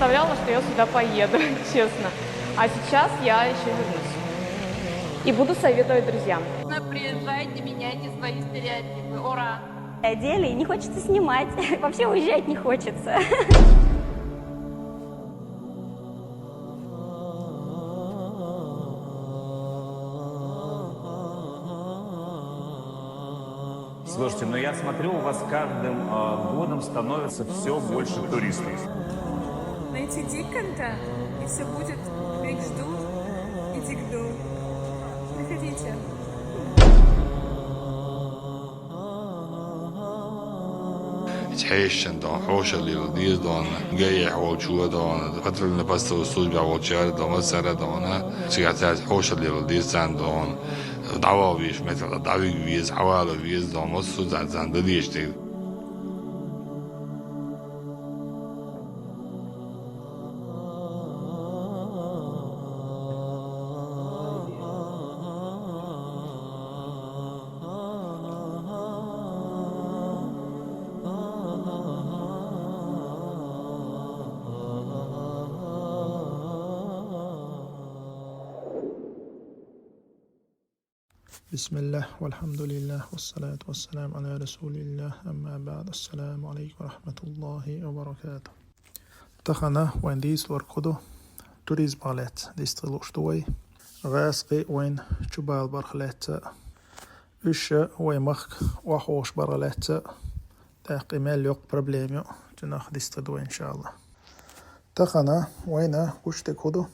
представляла, что я сюда поеду, честно. А сейчас я еще вернусь. И буду советовать друзьям. Приезжайте, меняйте свои стереотипы. Ура! Одели, и не хочется снимать. Вообще уезжать не хочется. Слушайте, но я смотрю, у вас каждым годом становится все больше туристов. Найти контент, и все будет. Их ждут и дигдут. Приходите. تعيشن دان حوش اللي ديز دان جاي حول شو دان فترة اللي بس الصوت بيعول شهر دان وسر دان سيعتاد حوش اللي ديز دان دعوة بيش مثل دعوة بيز حوالي بيز دان وصو زان دليش دي بسم الله والحمد لله والصلاة والسلام على رسول الله أما بعد السلام عليكم ورحمة الله وبركاته تخنا وين ديس وركضو توريز بالات ديستغلو شتوي غاسقي وين شبال برخلات إيش وين مخ وحوش برلات تاقي مال يوق بروبليميو جناخ ديستغلو إن شاء الله تخنا وين وشتك هدو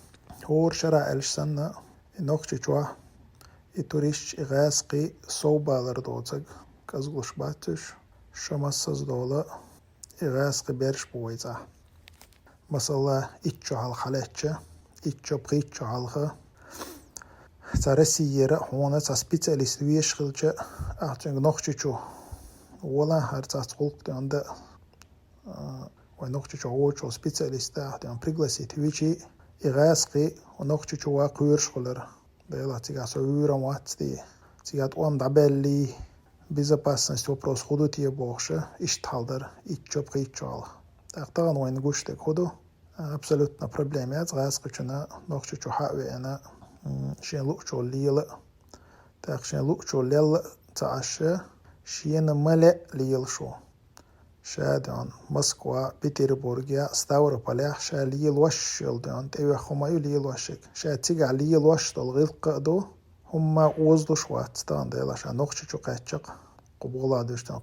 هور شرع الشسنة نوكشي چوا İturiş İğazqi soğbalar doğacaq, qazğılış batış, şamassız doğla İğazqi beriş boyca. Masala içço hal xaletçe, içço bğitço halğı, Sarasi yere hona sa specialist viyşqılçı, ahçın noqçıçu, ola har çaçqılq diyanda, ve noqçıçu oğuço specialist ahdiyan priglasi tüviçi İğazqi o noqçıçu va quyurşqıları. Дела тига союра матти тигат он дабелли безопасность вопрос ходу тие бохше ишталдар иччоп кийчал тактаган ойн гуште ходу абсолютно проблемят гасқычына нохчучу хавена шелучу лила так шелучу лел тааше шиена мале лилшу شادان موسكوا بيتربورغيا ستاوروبوليا شا ليل واشلدان تيوا خما يليل واشك شا تيغا ليل واشتل غلقدو هما وزدو شوات تان ديلا شا نوخشو قاتشق قبولا دشتان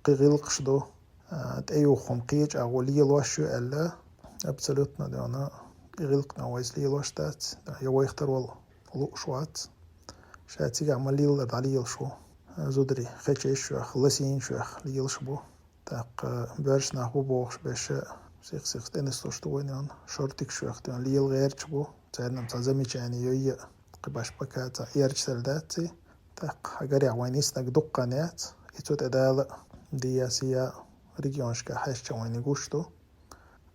قيغلقشدو تيو خم قيج او ليل واشو الا ابسولوتنا دانا قيغلقنا ويز ليل واشتات يو يختار ولو شوات شا تيغا مليل داليل شو زودري خيتش شو خلصين شو ليل شبو так бэрш нахбу бохш беше сих тенес тоштуйнан шортик швехтан лил герчбу царнам замечание ёй кыбаш паката ярчселдати так агар явайнис наг дукканят ицут эдал диасия регионшка хашчавайни гушту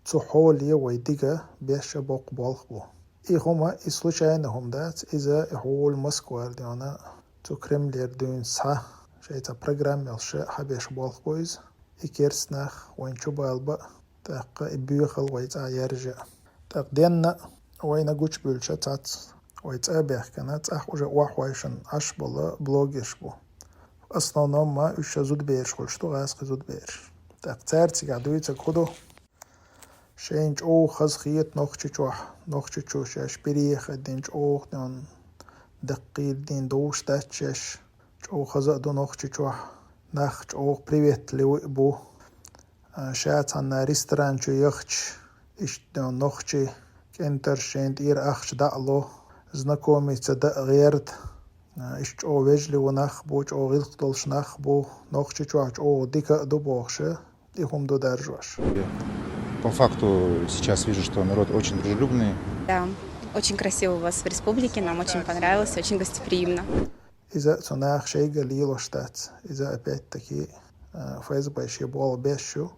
цухоли вайдига беше бок болхбу и хома и случайно хомдат иза хол москва диана цу кремлер дун са шейта программелше хабеш болхбуиз إكيرسناخ وين شبالبا تاق إبيخل ويت يرجع تاق دينا وين أقولش بلشتات ويت أبيخ كانت أخوجا واحويشن أشبلا بلوجيشبو أصلا ما إيش زود بيرش خلشتو غاسق زود بيرش تاق تارتي قعدوي تاخدو شينج أو خز خيط نوخشي تشوح شاش بريخ دينج أو دين دقيل دين دوش تاتشش أو خزا دو نوخشي تشوح نخش أو привет لو شات عن ريستوران شو يخش إيش دون نخشي كنتر شنت إير أخش دعلو знакомый تدا غيرت إيش أو وجلي ونخبو أو غلق دولش نخبو نخشي شو أو ديكا دو بوخشة إهم دو درجوش. По факту сейчас вижу, что народ очень дружелюбный. Да, очень красиво у вас в республике, нам очень понравилось, очень гостеприимно. إذا صناخ شيء قليل وشتات إذا أبيت تكي فايز بايشي بول بيشو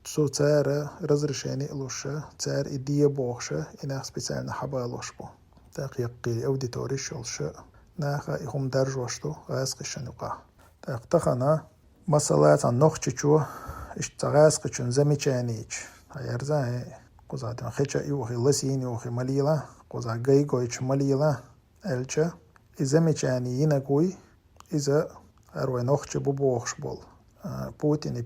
تسو تارة رزرشيني إلوشة تار إدية بوخشة إناخ سبيسالنا حبا إلوشبو تاق يقي أوديتوري شولشة ناخا إخم درج وشتو غاسق الشنقا تاق تخنا مسالات عن نوخشيشو إشتغاسق شن زميشانيش هيرزاي قزا دم خيشة يوخي لسين يوخي مليلة قزا جاي جويش مليلة ألشة إذا ميشاني ينقوي إذا أروي نخش ببوخش بول بوتيني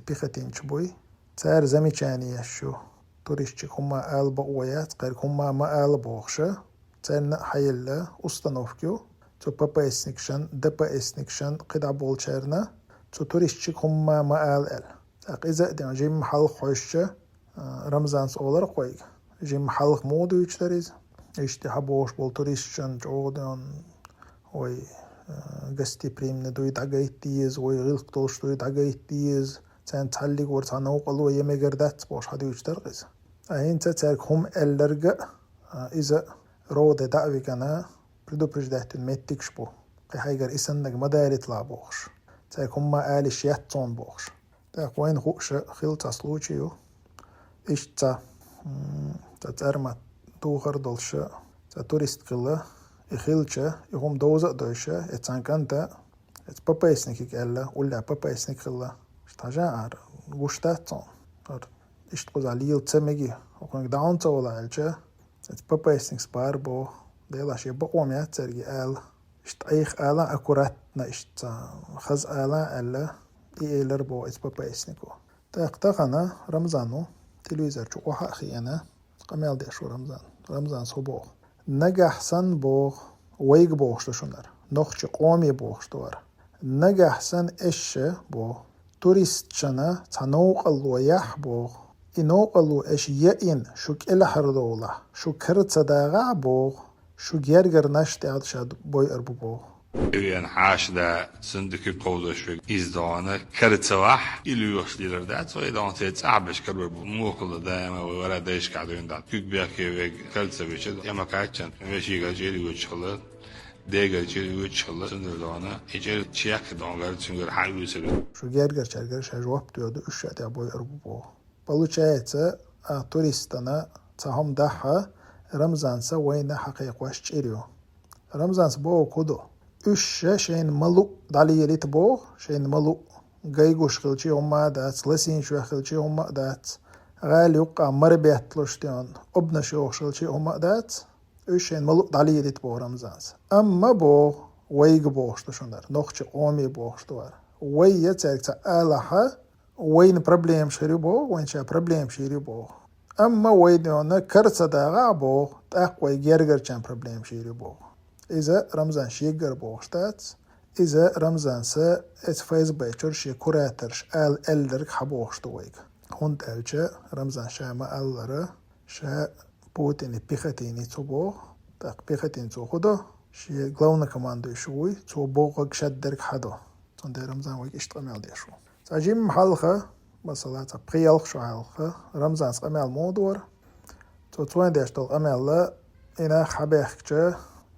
بيختين شبوي تار زميشاني يشو توريشتك هما آل بقويات غير هما ما آل بوخشة تار حيلا أستنوفكيو تو بابا إسنكشن دبا إسنكشن قدع بولشارنا تو توريشتك هما ما آل إذا دم جيم محل خوشة رمضان سولر قوي جيم محل مودو يشتريز اشتحبوش بول توريشتشن جودان وي قستي بريم ندوي دعايتيز وي غلق طولش دوي دعايتيز تان تحلق ورتان وقلو يميقردات بوش حدو يشترغز أهين تتارك هم اللرق إذا رود دعوي كان بردو برجدهتون ميتكش بو قي حيقر إسنق مداري طلع بوخش تارك هم آلش يحطون بوخش تاك وين خوش خلطة سلوچيو إشتا تتارما توغر دولش توريست قلة يخيلشة يهم دوزة دوشة يتسان كانتا بابا يسنكيك ألا ولا بابا يسنك خلا اشتاجا عار وشتاتون اشتقوز عليل تسمجي وكونك داونتا ولا ألشة بابا يسنك سبار بو ديلا شي بقوم ياتسرجي أل اشتايخ ألا أكوراتنا اشتا خز ألا ألا إيلر بو بابا يسنكو تاقتاقنا رمضانو تلويزر شوقوها أخي أنا قميل ديشو رمضان صبوغ نجحسن بوغ ويق بوغش شنر نخش قومي بوغش دوار نجحسن إش بوغ توريستشنا تنوقلو يح بوغ إنوقلو إش يئن شوك إلا حردولا شو كرت صداغا بوغ شو جيرجر نشت عدشاد بوي أربو بوغ إذن حاشدا سندكي قودش في إزدوانا كرتسواح إليوش ليردات وإذا تتعبش كربر موكل دائما ولا دايش قاعدين دات كيك بيحكي ويك كرتسويش يما كايتشان ماشي غاجيري ويتشخلت ديغا جيري ويتشخلت سندوانا إجير تشيك دونغار تسنجر حالي ويسر شو جيرجر شارجر شاجواب تيودو إشياء بوي أربو بوغ بلو شايتا توريستنا تهم داحا رمزانسا وين حقيق واش تشيريو رمزانس بوغ كودو üç şeyin malu daliyeli tbo şeyin malu gayguş kılçı olma dat lesin şu kılçı olma dat gal yok amar behtloştan obna şu kılçı olma dat üç şeyin malu daliyeli tbo ramzans amma bu wayg boştu şunlar noqçı omi boştu var way yeterse alaha wayn problem şeri bu wayn problem şeri bu amma way diyorna karsa da bu taqway gergerçen problem şeri bu إذا رمضان شيجر بوشتات إذا رمضان سا اتفايز بيشر شي كوراترش آل ألدرك حبوشتويك هند ألجا رمضان شاما ألرا شا بوتيني بيختيني تبو تاق بيختيني تخدو شي غلونا كماندو شوي تبوغك شدرك حدو تون دي رمضان ويك اشتغمال دي شو تاجيم حلقة مثلا تبقيالك شو حلقة رمضان سقمال مودور توين دي اشتغل أمال إنا حبيخكجا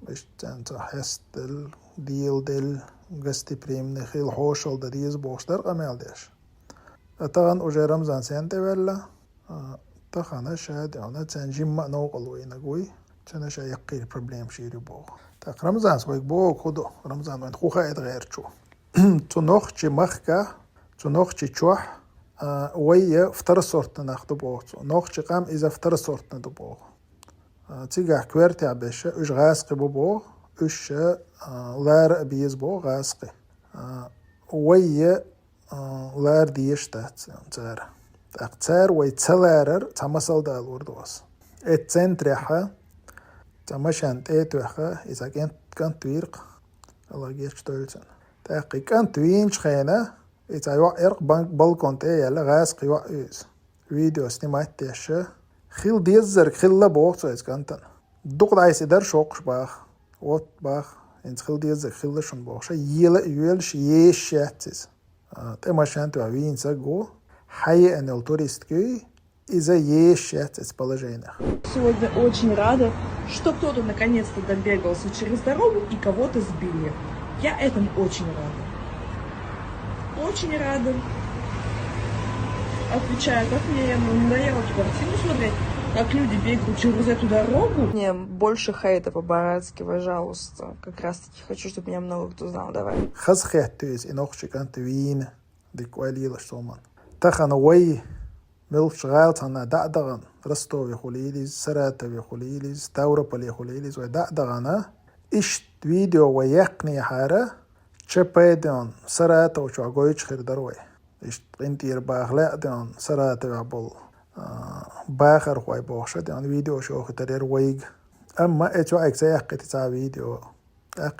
بشتن تحسدل ديل دل قستي بريم نخيل حوشل دريز بوشتر قمال ديش أتغن أجي رمضان سنتي ولا تخانا شاد أنا تنجيم ما نوقلوي نقوي تنا شا يقيل بروبليم شيري بوغ تاق رمضان سويك بوغ خدو رمضان وين خوخا يتغير شو تنوخشي مخكا تنوخشي تشوح ويا فتر صورت ناخدو بوغ نوخشي قام إذا فتر صورت ندو بوغ تيجا كويرتي عبشة إيش غاسقي بو إيش لار بيز بو غاسقي ويا لار ديش تات تار تار ويتسلارر تمسل دالور دوس اتسنتريحة تمشان تيتوحة إذا كانت تويرق الله جيش تولتن تاقي كانت توينش خينا إذا يوعرق بانك بالكون تي يلا غاسقي وعيز فيديو سنمات تيشة خيل ديزر خيل لبوخ سويس كانتن دوق دايس در شوقش باخ وات باخ انت خيل ديزر خيل شون باخ شا يلش يشاتز تماشان تو وين ساغو حي ان التوريست كي إذا يشاتز положение. Сегодня очень рада, что кто-то наконец-то добегался через дорогу и кого-то сбили. Я этому очень рада. Очень рада. Отвечаю, как мне надоело эту картину смотреть, как люди бегают через эту дорогу. Мне больше хейта по-баратски, пожалуйста. Как раз таки хочу, чтобы меня много кто знал. Давай. خز خيتوز إنوخش كانت وين ديك ويلي لشتومان تخن وي ملش غالت هنا دعدغن رستوي خليليز سراتوي خليليز تاوربلي خليليز ودعدغنا إشت فيديو ويقني حارة شبيدون سراتو شو عقويش خير دروي إشت قنتير باخلاق دون سراتو عبول باخر خوي بوخشة دون فيديو شو خترير ويق أما إتو أكسا يحقي تسا فيديو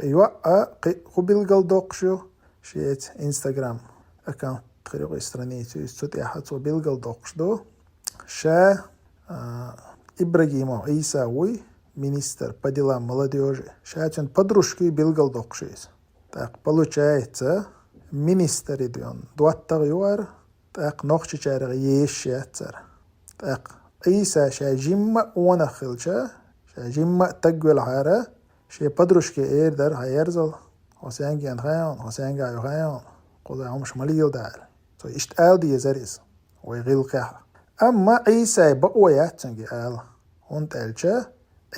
يوقع خبيل قلدوق شو شيت إنستغرام أكاونت خيرو استرانيتو يستوت يحطو بيلقل دوقشدو شا إبراهيمو عيسى وي министр по делам молодежи шаачен подружки билгал доқшиз так получается министр идион дуаттаг юар так нохчи чарга ешятсар так عيسى شا جيم وانا خلشا شا جيم تقول حارة شا подружки إيردر هيرزل حسينجي أنخيان حسينجي يخيان قضي عمش مليل دار so إشتقال دي زريز ويغيل قيحة أما عيسى بقويات تنجي آل هونت ألشا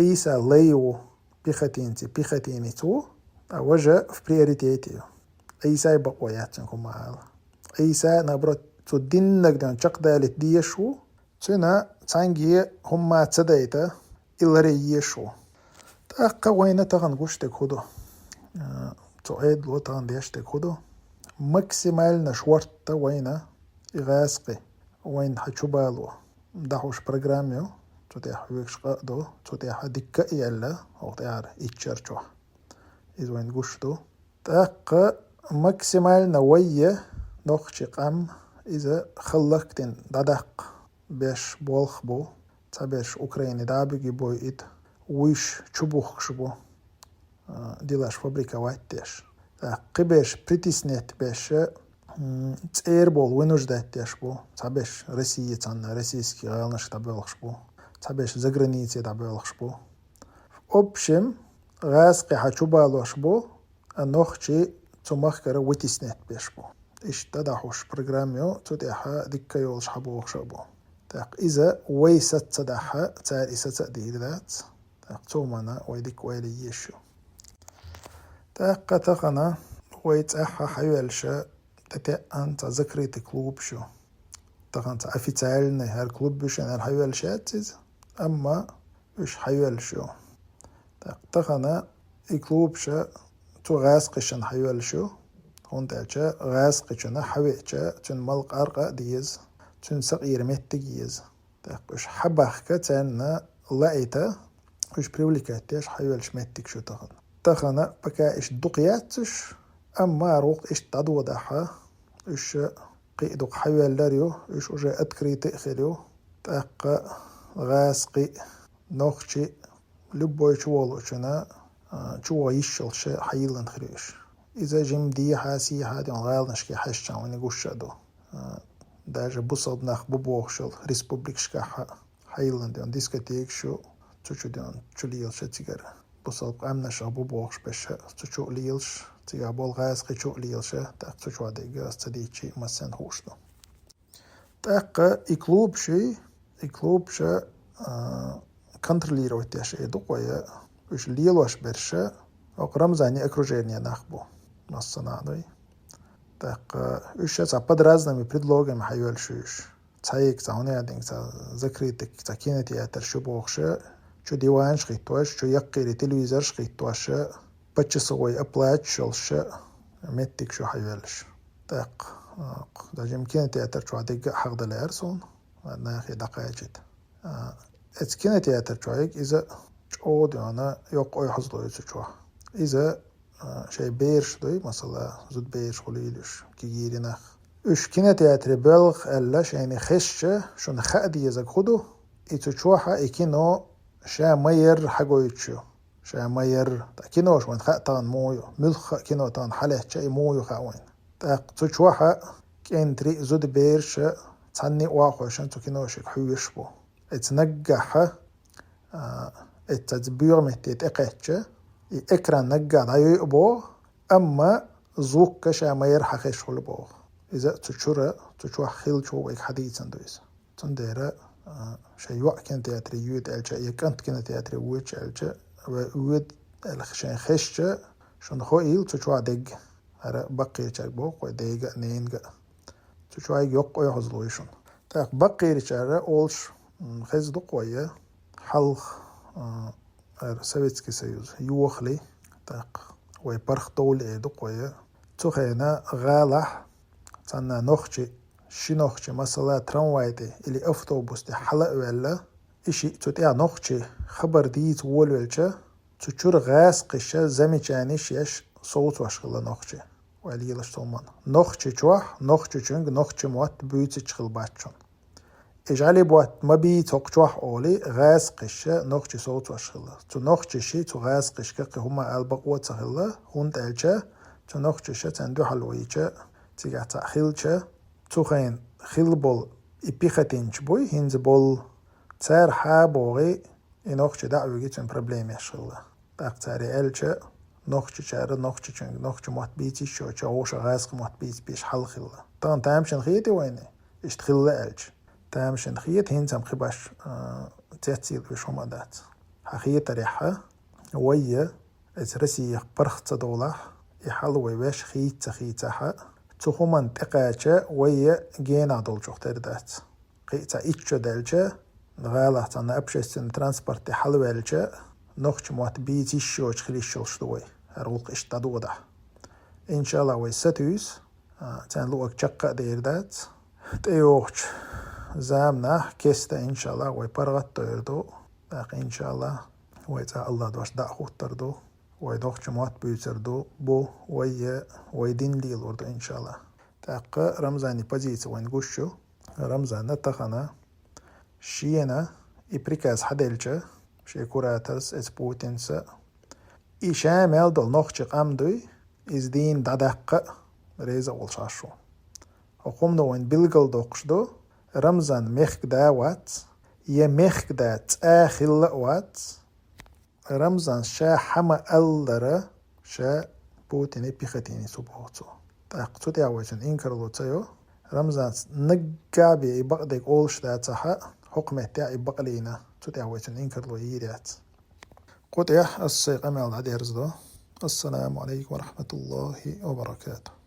عيسى ليو بيختيني تو أوجه في بريوريتيتيو عيسى بقويات تنجي آل عيسى نبرت تو دينك دون شق دالت ديشو تنا تنجي هما تدايتا إلري يشو تأقا وين تغن قشتك هدو تعيد لو تغن ديشتك هدو ماكسيمال نشورت وين إغاسقي وين حتشوبالو دحوش برنامجو تتيح ويكش قادو تتيح دكا يلا أو تعار إتشارجو إذا وين قشتو تأقا ماكسيمال نوية نوخشي قام إذا خلقتن دادق بيش بولخ بو تابيش أوكراني دابيجي بويد ويش تشبوخ شبو ديلاش فابريكا وايتش قبيش بريتيسنت بيش تير بول وينوجدات تيش بو تابيش روسية تانا روسيسكي غالنش تابيلخش بو تابيش زغرانيتي تابيلخش بو أوبشم غاسقي حتشوبالوش بو نوخشي تمخكرا ويتيسنت بيش بو إيش تدحوش برنامجو تتيحا دكا يولش حبوخش بو إذا ويست تدحا تار إسا تقدير ذات تومانا ويدك ويلي يشو تقنا ويتأحا حيوالشا تتأن تذكري تكلوب شو تقن تأفيتالنا هار كلوب بشو هار حيوالشات أما وش حيوالشو تقنا إكلوبشا تو غاسقشن حيوالشو هون تأشا غاسقشنا حويتشا تن ملق أرقا ديز تن سقير متجيز وش حبخك تانا لقيتا وش بريوليكاتيش حيوالش متك شو تخنا بكا إش دقياتش أما روق إش تدودحا إش قيدق حيوال داريو إش أجا أتكري تأخليو تأقا غاسقي نوخشي لبوي شوالو شنا شوا يشل شا حيلن خريش إذا جم دي حاسي هادي غالنشكي حشا ونقوش دو داجا بوصد ناخ ببوخشل ريسبوبليكشكا حيلن ديون ديسكتيك شو تشو ديون تشوليل شا تيجر بوصد قامنش ببوخش بشا تشو ليلش تيجا بول غاسقي تشو ليلشا تاق تشو ديجا استديتشي مسان هوشدو تاق إكلوب شا كنترليرو تياشي دوقويا وش ليلوش برشا رمزاني окружение نخبو مصنعدوي так еще под разными предлогами хайвальшуш цаик цаунядинг закрытый кинотеатр шубохша чу диван шхитваш чу яккири телевизор шхитваша почасовой оплачивался меттик шу хайвальш так даже кинотеатр чу адыг хагдаларсон нахи дакайчит кинотеатр чуайк иза чодана yok oy hazloyucu çu iza şey beirş doy mesela zud beirş xulilish kigirina üç kinoteyatri belg alla şeyni xeshche şun khadi yazak khudu itu çuha ikino şa mayer hagoychu şa mayer kino şun khatan moyo mulkh kino tan halahcha moyo khawen ta çuha kentri zud beirş tanni wa khoshan tu kino shik huyush bu etnagaha التدبير مهتيت إقاتشة إكران نجاد عيوبو أما زوك كشا ما يرحى خيشول بو إذا تشوى خيل شو إك حديث عندويس تنديرا شيء وقت كان تياتري يود ألشا يكنت كان تياتري ويتش ألشا ويود الخشان خشة شون خويل تشوى دق هذا بقي تشاك بو قوي ديجا نينجا تشوى يوق ويحزلويشون Так бақир чара олш хезду қойя халх Советский Союз юохли так ой парх доул эду қойя цухена ғалах цанна нохчи шинохчи масала трамвайде или автобусде хала вэлла иши цутя нохчи хабар диит волвэлча цучур ғас қиша замечани шеш соут вашхыла нохчи вэлгилаш томан нохчи чуах нохчи чунг нохчи муат бүйци чхыл баччун إجعلي بوات مبي تقجوح أولي غاز قشة نقش صوت وشغلة تو نقش شي تو غاز قش كقي هما البقوة تغلة هون تالجة تو نقش شا تندو حلويجة تيجع تأخيلجة تو خين خيل بول إبيختين جبوي هنز بول تار حابوغي نقش دعوة تن بربليم يشغلة تاق تاري ألجة نقش شار نقش چنگ نقش موت بيتي شو چاوش غاز موت بيت بيش حل خلة طان تامشن خيتي ويني اشتخلة ألجة تامشن خيت هنزم خباش تأثير بشوم أدات حقيقة ريحة ويا إزرسي برخت دولة يحلو ويش خيتها تخومن تقاچة ويا جينا دول جوختر دات قيتا إيش دالجة غالة أنا أبشة ترانسبورت حلو الجة نخش موت بيتي شوش خليش شوش دوي هرولق إيش تدوده إن شاء الله ويستويس تنلوك جقة دير دات تيوخش زامنا كستا إن شاء الله ويبرغت تيردو باق إن شاء الله ويتا الله دوش داخوت تردو ويدوخ جماعت بيوتردو بو ويدين ليل وردو إن شاء الله تاق رمزاني بزيت وينقوشو رمزان نتخنا شينا إبريكاز حدلجة شيكوراترس إز بوتنس إشامل دول نوخشق أمدوي إز دين دادق ريزا والشاشو وقوم دوين بلغل دوقشدو رمزان مخك داوات يمخك دات آخل وات رمزان شا حما ألدر شا بوتيني بيختيني سبوتو تاقتو داواتن إنكرلو تيو رمزان نقابي إبقدك أولش داتها حكمة تا إبقلينا تو داواتن إنكرلو ييرات قد السيق أمال عدي السلام عليكم ورحمة الله وبركاته.